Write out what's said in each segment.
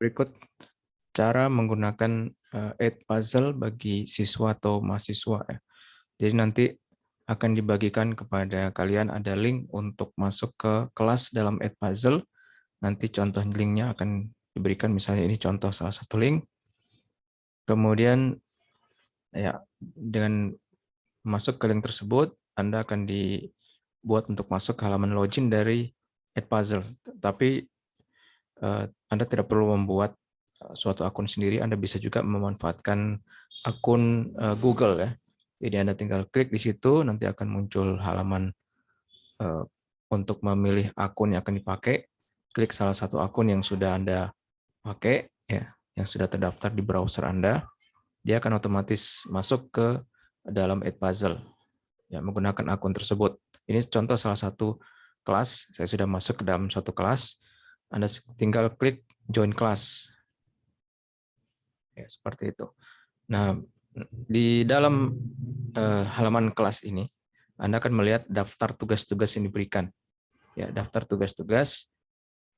Berikut cara menggunakan Edpuzzle bagi siswa atau mahasiswa ya. Jadi nanti akan dibagikan kepada kalian ada link untuk masuk ke kelas dalam Edpuzzle. Nanti contoh linknya akan diberikan, misalnya ini contoh salah satu link. Kemudian ya dengan masuk ke link tersebut, Anda akan dibuat untuk masuk ke halaman login dari Edpuzzle. Tapi Anda tidak perlu membuat suatu akun sendiri, Anda bisa juga memanfaatkan akun Google ya. Jadi Anda tinggal klik di situ, nanti akan muncul halaman untuk memilih akun yang akan dipakai. Klik salah satu akun yang sudah Anda pakai, ya, yang sudah terdaftar di browser Anda, dia akan otomatis masuk ke dalam Edpuzzle, ya, menggunakan akun tersebut. Ini contoh salah satu kelas, saya sudah masuk ke dalam suatu kelas, Anda tinggal klik join class. Ya, seperti itu. Nah, di dalam halaman kelas ini, Anda akan melihat daftar tugas-tugas yang diberikan. Ya, daftar tugas-tugas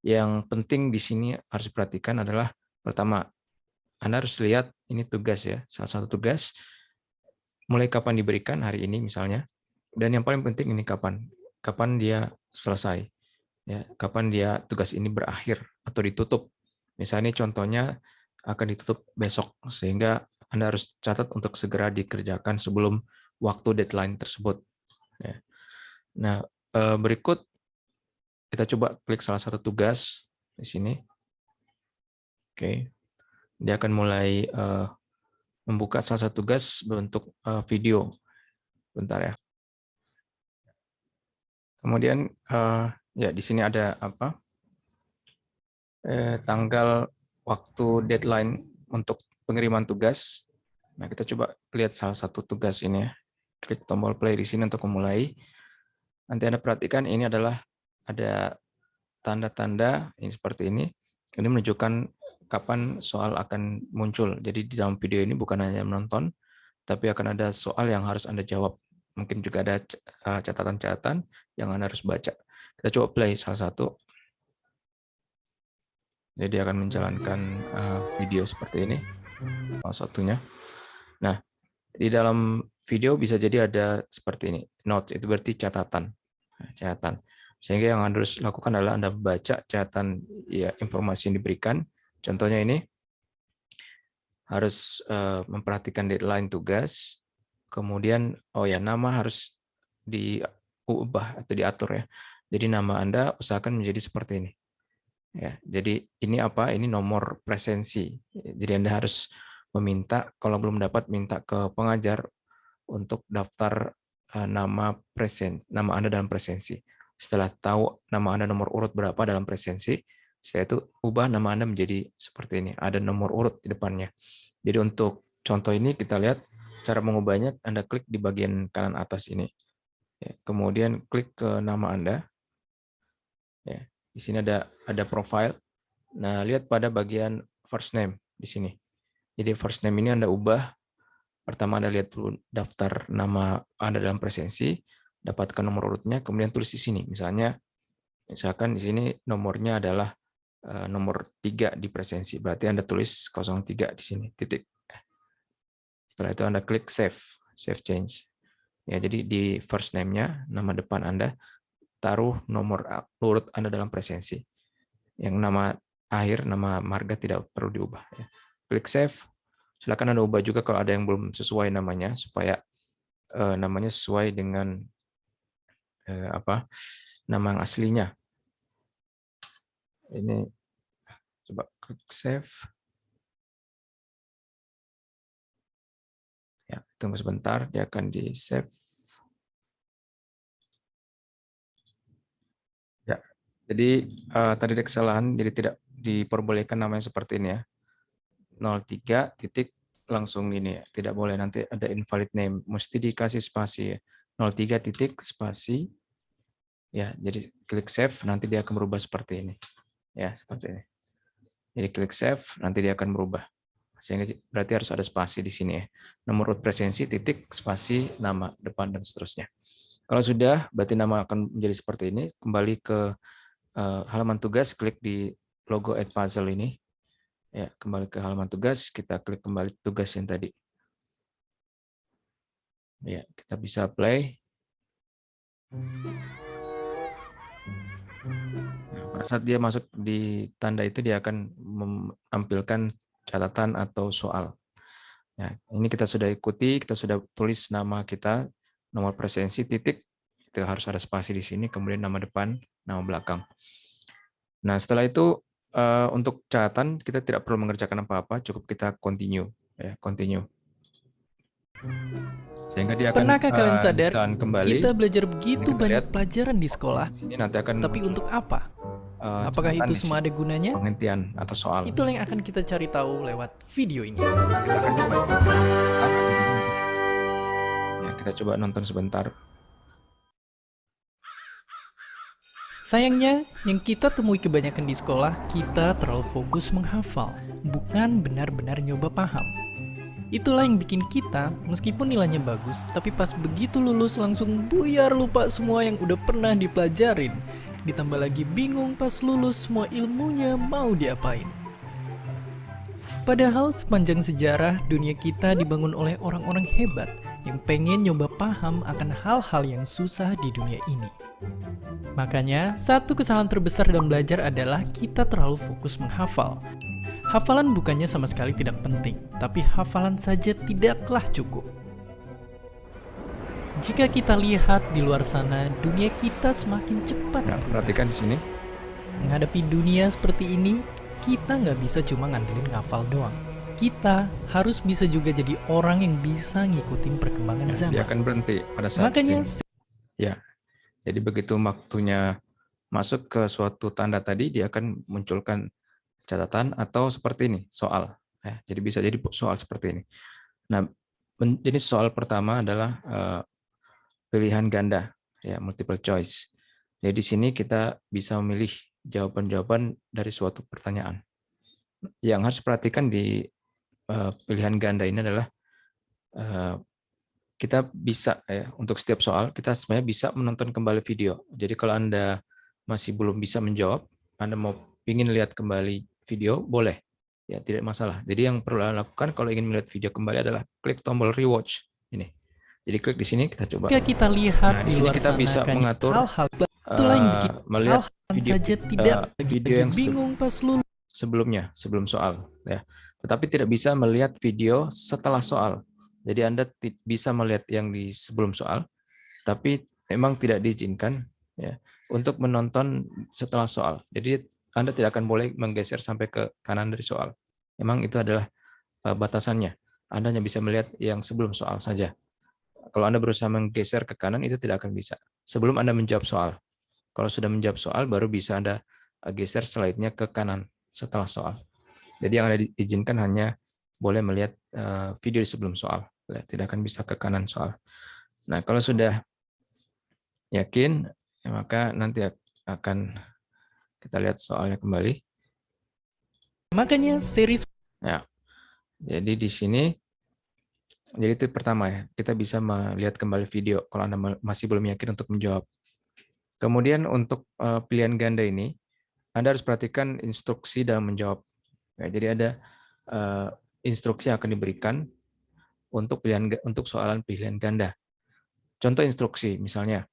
yang penting di sini harus diperhatikan adalah pertama, Anda harus lihat ini tugas ya, salah satu tugas mulai kapan diberikan, hari ini misalnya, dan yang paling penting ini kapan dia selesai, ya, kapan dia tugas ini berakhir atau ditutup. Misalnya contohnya akan ditutup besok, sehingga Anda harus catat untuk segera dikerjakan sebelum waktu deadline tersebut. Ya. Nah, berikut kita coba klik salah satu tugas di sini. Oke, dia akan mulai membuka salah satu tugas bentuk video. Bentar ya. Kemudian ya di sini ada apa? Tanggal, waktu, deadline untuk pengiriman tugas. Nah, kita coba lihat salah satu tugas ini ya. Klik tombol play di sini untuk memulai. Nanti Anda perhatikan ini adalah ada tanda-tanda ini seperti ini. Ini menunjukkan kapan soal akan muncul. Jadi di dalam video ini bukan hanya menonton, tapi akan ada soal yang harus Anda jawab. Mungkin juga ada catatan-catatan yang Anda harus baca. Kita coba play salah satu. Jadi akan menjalankan video seperti ini, salah satunya. Nah, di dalam video bisa jadi ada seperti ini, notes, itu berarti catatan. Catatan. Sehingga yang Anda harus lakukan adalah Anda baca catatan ya, informasi yang diberikan. Contohnya ini, harus memperhatikan deadline tugas, kemudian oh ya, nama harus diubah atau diatur ya. Jadi nama Anda usahakan menjadi seperti ini. Ya, jadi ini apa? Ini nomor presensi. Jadi Anda harus meminta, kalau belum dapat minta ke pengajar untuk daftar nama Anda dalam presensi. Setelah tahu nama Anda nomor urut berapa dalam presensi, saya itu ubah nama Anda menjadi seperti ini. Ada nomor urut di depannya. Jadi untuk contoh ini kita lihat cara mengubahnya. Anda klik di bagian kanan atas ini. Kemudian klik ke nama Anda. Ya, di sini ada profile. Nah, lihat pada bagian first name di sini. Jadi first name ini Anda ubah. Pertama Anda lihat dulu daftar nama Anda dalam presensi, dapatkan nomor urutnya, kemudian tulis di sini. Misalkan di sini nomornya adalah nomor 3 di presensi. Berarti Anda tulis 03 di sini, titik. Setelah itu Anda klik save change. Ya, jadi di first name-nya, nama depan Anda, taruh nomor urut Anda dalam presensi. Yang nama akhir, nama marga tidak perlu diubah. Klik save. Silakan Anda ubah juga kalau ada yang belum sesuai namanya, supaya namanya sesuai dengan nama yang aslinya. Ini coba klik save. Ya, tunggu sebentar, dia akan di save. Ya, jadi tadi ada kesalahan, jadi tidak diperbolehkan namanya seperti ini ya. 03 titik langsung ini ya. Tidak boleh, nanti ada invalid name, mesti dikasih spasi ya. 03 titik spasi. Ya, jadi klik save, nanti dia akan berubah seperti ini. Ya, seperti ini. Jadi klik save, nanti dia akan berubah. Sehingga berarti harus ada spasi di sini ya. Nomor urut presensi, titik, spasi, nama depan, dan seterusnya. Kalau sudah, berarti nama akan menjadi seperti ini. Kembali ke halaman tugas, klik di logo Edpuzzle ini. Ya, kembali ke halaman tugas, kita klik kembali tugas yang tadi. Ya, kita bisa play. Nah, pada saat dia masuk di tanda itu, dia akan menampilkan catatan atau soal. Ya, ini kita sudah ikuti, kita sudah tulis nama kita, nomor presensi, titik, itu harus ada spasi di sini, kemudian nama depan, nama belakang. Nah, setelah itu untuk catatan kita tidak perlu mengerjakan apa-apa, cukup kita continue, ya, continue. Sehingga dia akan Pernahkah kalian sadar, jalan kembali. kita belajar Ini begitu kita banyak lihat pelajaran di sekolah, di sini nanti akan tapi muncul untuk apa? Apakah catatan itu di semua sini, ada gunanya? penghentian atau soal. Itulah yang akan kita cari tahu lewat video ini. Kita akan coba ya, kita coba nonton sebentar. Sayangnya, yang kita temui kebanyakan di sekolah, kita terlalu fokus menghafal, bukan benar-benar nyoba paham. Itulah yang bikin kita, meskipun nilainya bagus, tapi pas begitu lulus langsung buyar lupa semua yang udah pernah dipelajarin. Ditambah lagi bingung pas lulus semua ilmunya mau diapain. Padahal sepanjang sejarah, dunia kita dibangun oleh orang-orang hebat yang pengen nyoba paham akan hal-hal yang susah di dunia ini. Makanya, satu kesalahan terbesar dalam belajar adalah kita terlalu fokus menghafal. Hafalan bukannya sama sekali tidak penting, tapi hafalan saja tidaklah cukup. Jika kita lihat di luar sana, dunia kita semakin cepat Nah, berubah. perhatikan di sini. Menghadapi dunia seperti ini, kita nggak bisa cuma ngandelin ngafal doang. Kita harus bisa juga jadi orang yang bisa ngikutin perkembangan Ya, zaman. dia akan berhenti pada saat Makanya sini. Ya, jadi begitu waktunya masuk ke suatu tanda tadi, dia akan munculkan catatan atau seperti ini, soal. Ya, jadi bisa jadi soal seperti ini. Nah, jenis soal pertama adalah pilihan ganda, ya, multiple choice. Jadi di sini kita bisa memilih jawaban-jawaban dari suatu pertanyaan. Yang harus perhatikan di pilihan ganda ini adalah kita bisa, ya, untuk setiap soal kita sebenarnya bisa menonton kembali video. Jadi kalau Anda masih belum bisa menjawab, Anda mau ingin lihat kembali video, boleh, ya, tidak masalah. Jadi yang perlu Anda lakukan kalau ingin melihat video kembali adalah klik tombol rewatch ini. Jadi klik di sini, kita coba. jika kita lihat Nah, di di sini luar kita sana bisa kan mengatur hal-hal itulah yang bikin melihat hal-hal video saja tidak video lagi yang bingung pas lulus. sebelumnya, sebelum soal, ya. Tetapi tidak bisa melihat video setelah soal. Jadi Anda bisa melihat yang di sebelum soal, tapi memang tidak diizinkan, ya, untuk menonton setelah soal. Jadi Anda tidak akan boleh menggeser sampai ke kanan dari soal. Memang itu adalah batasannya. Anda hanya bisa melihat yang sebelum soal saja. Kalau Anda berusaha menggeser ke kanan, itu tidak akan bisa. Sebelum Anda menjawab soal. Kalau sudah menjawab soal, baru bisa Anda geser slide-nya ke kanan setelah soal. Jadi yang Anda diizinkan hanya boleh melihat video di sebelum soal. Tidak akan bisa ke kanan soal. Nah, kalau sudah yakin, ya, maka nanti akan kita lihat soalnya kembali. Makanya series Ya, jadi di sini, jadi itu pertama, ya, kita bisa melihat kembali video kalau Anda masih belum yakin untuk menjawab. Kemudian untuk pilihan ganda ini, Anda harus perhatikan instruksi dalam menjawab. Ya, jadi ada instruksi yang akan diberikan untuk soalan pilihan ganda. Contoh instruksi, misalnya,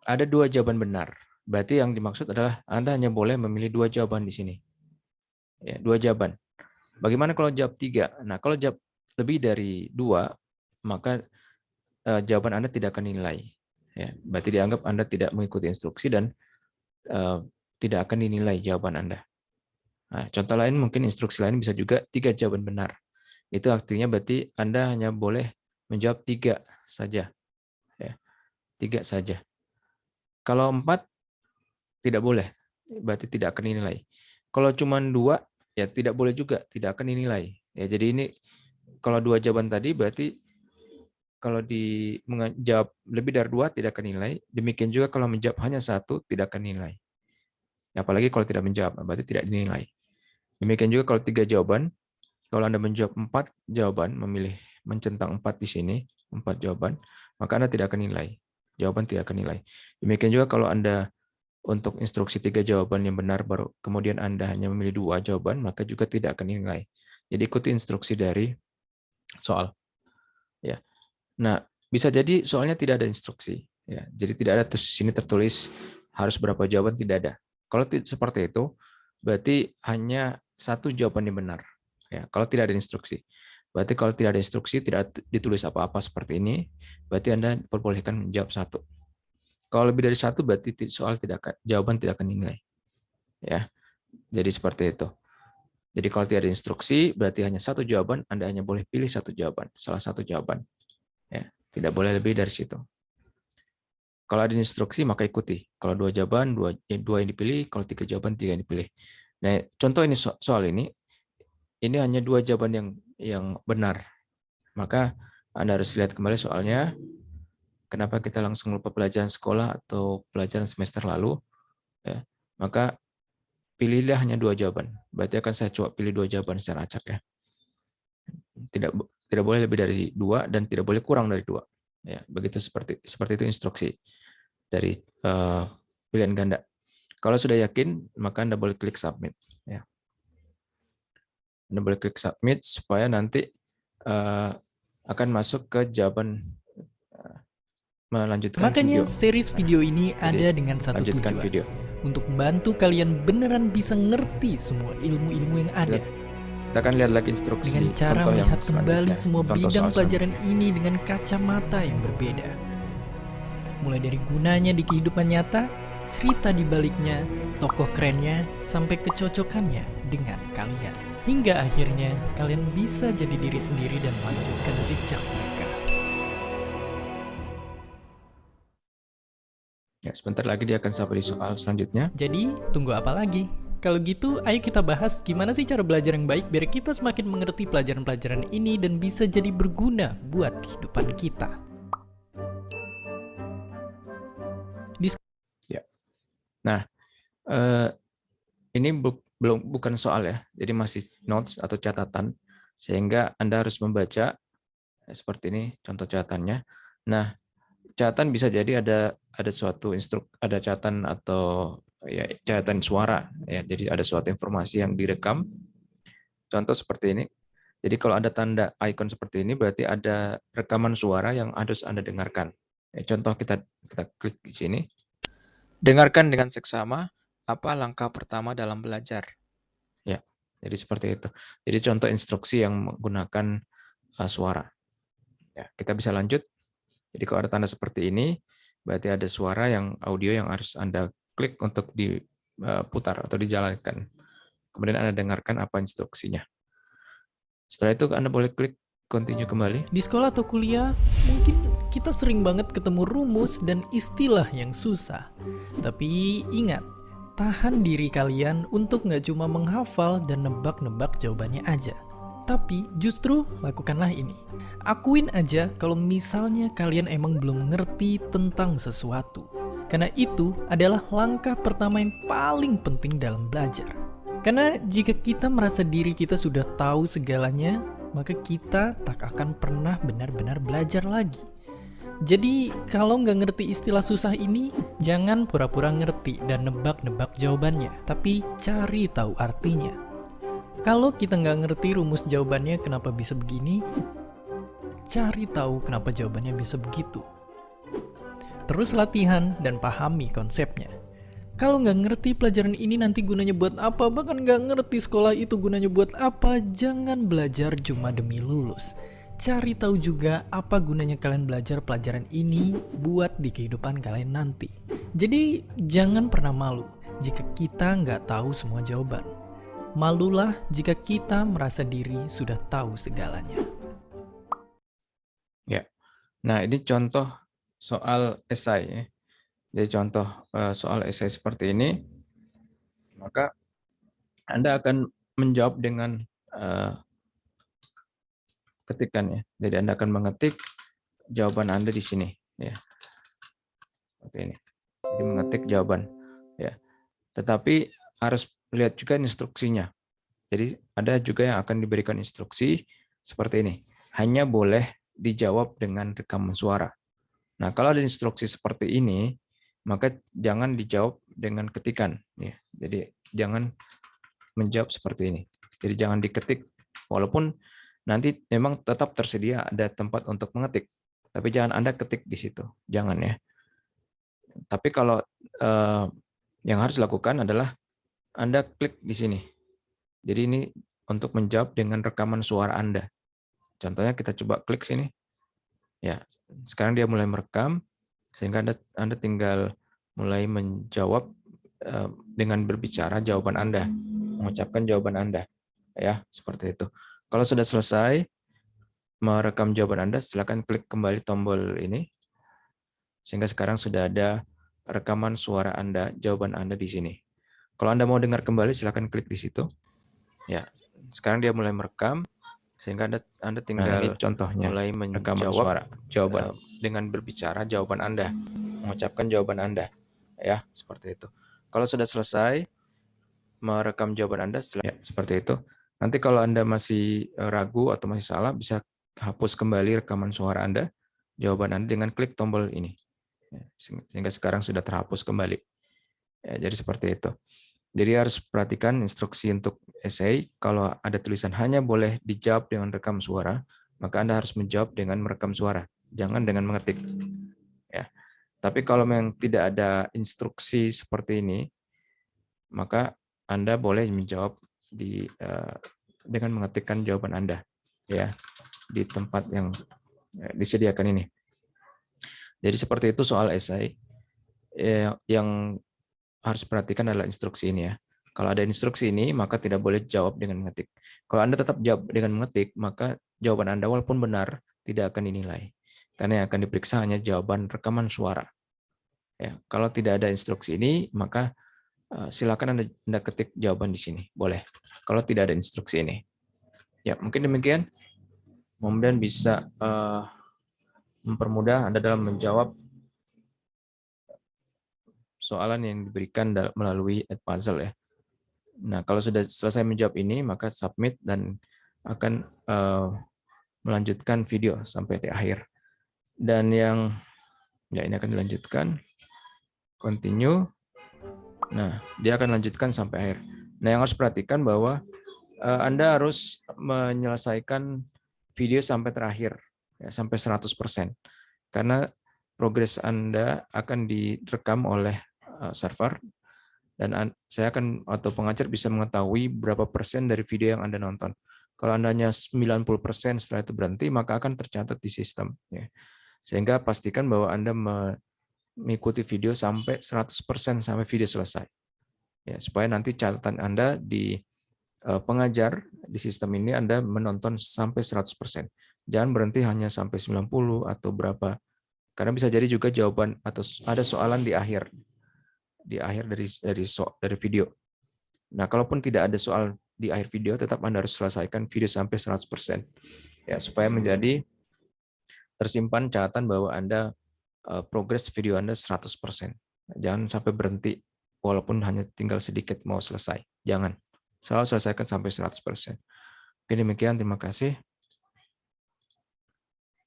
ada 2 jawaban benar. Berarti yang dimaksud adalah Anda hanya boleh memilih 2 jawaban di sini. Ya, 2 jawaban. Bagaimana kalau jawab 3? Nah, kalau jawab lebih dari 2, maka jawaban Anda tidak akan dinilai. Ya, berarti dianggap Anda tidak mengikuti instruksi dan tidak akan dinilai jawaban Anda. Nah, contoh lain mungkin instruksi lain bisa juga 3 jawaban benar. Itu artinya berarti Anda hanya boleh menjawab 3 saja. Ya, 3 saja. Kalau 4, tidak boleh, berarti tidak akan dinilai. Kalau cuma 2, ya tidak boleh juga, tidak akan dinilai. Ya, jadi ini kalau 2 jawaban tadi berarti kalau menjawab lebih dari 2 tidak akan dinilai. Demikian juga kalau menjawab hanya 1 tidak akan dinilai. Apalagi kalau tidak menjawab, berarti tidak dinilai. Demikian juga kalau 3 jawaban, kalau Anda menjawab 4 jawaban, mencentang 4 di sini, 4 jawaban, maka Anda tidak akan nilai. Jawaban tidak akan nilai. Demikian juga kalau Anda untuk instruksi 3 jawaban yang benar, baru kemudian Anda hanya memilih 2 jawaban, maka juga tidak akan dinilai. Jadi ikuti instruksi dari soal. Ya. Nah, bisa jadi soalnya tidak ada instruksi. Ya, jadi tidak ada sini tertulis harus berapa jawaban, tidak ada. Kalau seperti itu, berarti hanya satu jawaban yang benar. Ya, kalau tidak ada instruksi. Berarti kalau tidak ada instruksi, tidak ditulis apa-apa seperti ini, berarti Anda perbolehkan menjawab satu. Kalau lebih dari satu, berarti jawaban tidak akan dinilai. Ya, jadi seperti itu. Jadi kalau tidak ada instruksi, berarti hanya satu jawaban, Anda hanya boleh pilih satu jawaban, salah satu jawaban. Ya, tidak boleh lebih dari situ. Kalau ada instruksi, maka ikuti. Kalau 2 jawaban, dua yang dipilih. Kalau 3 jawaban, 3 yang dipilih. Nah, contoh ini soal ini hanya 2 jawaban yang benar. Maka Anda harus lihat kembali soalnya. Kenapa kita langsung lupa pelajaran sekolah atau pelajaran semester lalu? Ya, maka pilihlah hanya 2 jawaban. Berarti akan saya coba pilih 2 jawaban secara acak ya. Tidak boleh lebih dari 2 dan tidak boleh kurang dari 2. Ya, begitu seperti itu instruksi dari pilihan ganda. Kalau sudah yakin, maka Anda boleh klik submit. Ya. Anda boleh klik submit supaya nanti akan masuk ke jawaban melanjutkan Makanya video. series video ini Jadi, ada dengan satu lanjutkan tujuan. video. Untuk bantu kalian beneran bisa ngerti semua ilmu-ilmu yang ada. Kita akan lihat lagi instruksi Dengan cara contoh yang melihat kembali selanjutnya. semua Contoh bidang soal pelajaran ini dengan kacamata yang berbeda. Mulai dari gunanya di kehidupan nyata, cerita di baliknya, tokoh kerennya, sampai kecocokannya dengan kalian. Hingga akhirnya kalian bisa jadi diri sendiri dan melanjutkan jejak mereka. Ya, sebentar lagi dia akan sampai di soal selanjutnya. Jadi, tunggu apa lagi? Kalau gitu, ayo kita bahas gimana sih cara belajar yang baik biar kita semakin mengerti pelajaran-pelajaran ini dan bisa jadi berguna buat kehidupan kita. Ya. Nah, ini bukan soal ya, jadi masih notes atau catatan, sehingga Anda harus membaca seperti ini contoh catatannya. Nah, catatan bisa jadi ada suatu ada catatan atau ya catatan suara ya, jadi ada suatu informasi yang direkam. Contoh seperti ini. Jadi kalau ada tanda icon seperti ini berarti ada rekaman suara yang harus Anda dengarkan. Ya, contoh kita klik di sini. Dengarkan dengan seksama apa langkah pertama dalam belajar. Ya, jadi seperti itu. Jadi contoh instruksi yang menggunakan suara. Ya, kita bisa lanjut. Jadi kalau ada tanda seperti ini, berarti ada suara yang audio yang harus Anda klik untuk diputar atau dijalankan. Kemudian Anda dengarkan apa instruksinya. Setelah itu Anda boleh klik continue kembali. Di sekolah atau kuliah, mungkin kita sering banget ketemu rumus dan istilah yang susah. Tapi ingat, tahan diri kalian untuk nggak cuma menghafal dan nebak-nebak jawabannya aja. Tapi justru lakukanlah ini. Akuin aja kalau misalnya kalian emang belum ngerti tentang sesuatu. Karena itu adalah langkah pertama yang paling penting dalam belajar. Karena jika kita merasa diri kita sudah tahu segalanya, maka kita tak akan pernah benar-benar belajar lagi. Jadi kalau nggak ngerti istilah susah ini, jangan pura-pura ngerti dan nebak-nebak jawabannya, tapi cari tahu artinya. Kalau kita nggak ngerti rumus jawabannya kenapa bisa begini, cari tahu kenapa jawabannya bisa begitu. Terus latihan dan pahami konsepnya. Kalau nggak ngerti pelajaran ini nanti gunanya buat apa, bahkan nggak ngerti sekolah itu gunanya buat apa, jangan belajar cuma demi lulus. Cari tahu juga apa gunanya kalian belajar pelajaran ini buat di kehidupan kalian nanti. Jadi jangan pernah malu jika kita nggak tahu semua jawaban. Malulah jika kita merasa diri sudah tahu segalanya. Ya, nah ini contoh soal esai. Ya. Jadi contoh soal esai seperti ini, maka Anda akan menjawab dengan ketikan ya. Jadi Anda akan mengetik jawaban Anda di sini. Ya, seperti ini. Jadi mengetik jawaban. Ya, tetapi harus lihat juga instruksinya. Jadi ada juga yang akan diberikan instruksi seperti ini. Hanya boleh dijawab dengan rekaman suara. Nah, kalau ada instruksi seperti ini, maka jangan dijawab dengan ketikan. Ya. Jadi jangan menjawab seperti ini. Jadi jangan diketik, walaupun nanti memang tetap tersedia ada tempat untuk mengetik, tapi jangan Anda ketik di situ, jangan ya. Tapi kalau yang harus dilakukan adalah Anda klik di sini. Jadi ini untuk menjawab dengan rekaman suara Anda. Contohnya kita coba klik sini. Ya, sekarang dia mulai merekam, sehingga Anda tinggal mulai menjawab dengan berbicara jawaban Anda, mengucapkan jawaban Anda. Ya, seperti itu. Kalau sudah selesai merekam jawaban Anda, silakan klik kembali tombol ini, sehingga sekarang sudah ada rekaman suara Anda, jawaban Anda di sini. Kalau Anda mau dengar kembali, silakan klik di situ. Ya, sekarang dia mulai merekam, sehingga Anda tinggal ini contohnya mulai menjawab suara jawaban dengan berbicara jawaban Anda, mengucapkan jawaban Anda. Ya, seperti itu. Kalau sudah selesai merekam jawaban Anda, ya, seperti itu. Nanti kalau Anda masih ragu atau masih salah, bisa hapus kembali rekaman suara Anda, jawaban Anda dengan klik tombol ini. Sehingga sekarang sudah terhapus kembali. Ya, jadi seperti itu. Jadi harus perhatikan instruksi untuk essay. Kalau ada tulisan hanya boleh dijawab dengan rekam suara, maka Anda harus menjawab dengan merekam suara, jangan dengan mengetik. Ya. Tapi kalau memang tidak ada instruksi seperti ini, maka Anda boleh menjawab dengan mengetikkan jawaban Anda, ya, di tempat yang disediakan ini. Jadi seperti itu soal essay. Yang harus perhatikan adalah instruksi ini ya. Kalau ada instruksi ini, maka tidak boleh jawab dengan mengetik. Kalau Anda tetap jawab dengan mengetik, maka jawaban Anda walaupun benar, tidak akan dinilai. Karena yang akan diperiksa hanya jawaban rekaman suara. Ya, kalau tidak ada instruksi ini, maka silakan Anda ketik jawaban di sini. Boleh. Kalau tidak ada instruksi ini. Ya, mungkin demikian. Mudah-mudahan bisa mempermudah Anda dalam menjawab soalan yang diberikan melalui Edpuzzle ya. Nah, kalau sudah selesai menjawab ini, maka submit dan akan melanjutkan video sampai di akhir. Dan yang ya ini akan dilanjutkan, continue. Nah, dia akan lanjutkan sampai akhir. Nah, yang harus perhatikan bahwa Anda harus menyelesaikan video sampai terakhir, ya, sampai 100%. Karena progres Anda akan direkam oleh server, dan saya akan atau pengajar bisa mengetahui berapa persen dari video yang Anda nonton. Kalau Anda hanya 90% setelah itu berhenti, maka akan tercatat di sistem. Ya. Sehingga pastikan bahwa Anda mengikuti video sampai 100% sampai video selesai. Ya, supaya nanti catatan Anda di pengajar di sistem ini Anda menonton sampai 100%. Jangan berhenti hanya sampai 90 atau berapa. Karena bisa jadi juga jawaban atau ada soalan di akhir dari video. Nah, kalaupun tidak ada soal di akhir video, tetap Anda harus selesaikan video sampai 100%. Ya, supaya menjadi tersimpan catatan bahwa Anda progres video Anda 100%. Jangan sampai berhenti walaupun hanya tinggal sedikit mau selesai. Jangan. Selalu selesaikan sampai 100%. Oke, demikian. Terima kasih.